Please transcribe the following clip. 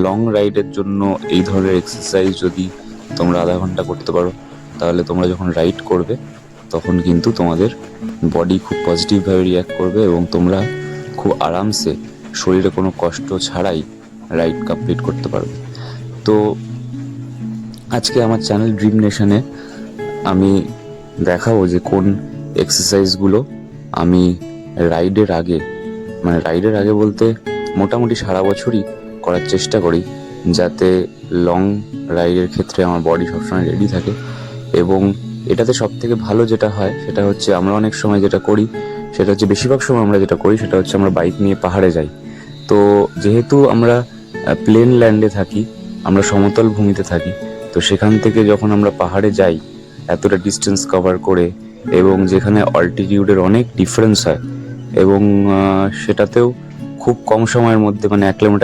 Long রাইডের জন্য এই ধরনের এক্সারসাইজ যদি তোমরা আধা ঘন্টা করতে পারো, তাহলে তোমরা যখন রাইড করবে তখন কিন্তু তোমাদের বডি খুব পজিটিভভাবে রিঅ্যাক্ট করবে এবং তোমরা খুব আরামসে শরীরে কোনো কষ্ট ছাড়াই রাইড কমপ্লিট করতে পারবে। তো আজকে আমার চ্যানেল ড্রিম নেশনে আমি দেখাবো যে কোন এক্সারসাইজগুলো আমি রাইডের আগে, মানে রাইডের আগে বলতে মোটামুটি সারা বছরই করার চেষ্টা করি, যাতে লং রাইডের ক্ষেত্রে আমার বডি সবসময় রেডি থাকে। এবং এটাতে সব থেকে ভালো যেটা হয় সেটা হচ্ছে আমরা অনেক সময় যেটা করি সেটা হচ্ছে, বেশিরভাগ সময় আমরা যেটা করি সেটা হচ্ছে আমরা বাইক নিয়ে পাহাড়ে যাই। তো যেহেতু আমরা প্লেন ল্যান্ডে থাকি, আমরা সমতল ভূমিতে থাকি, তো সেখান থেকে যখন আমরা পাহাড়ে যাই এতটা ডিস্টেন্স কভার করে, এবং যেখানে অল্টিটিউডের অনেক ডিফারেন্স হয়, এবং সেটাতেও খুব কম সময়ের মধ্যে, মানে 1 কিলোমিটার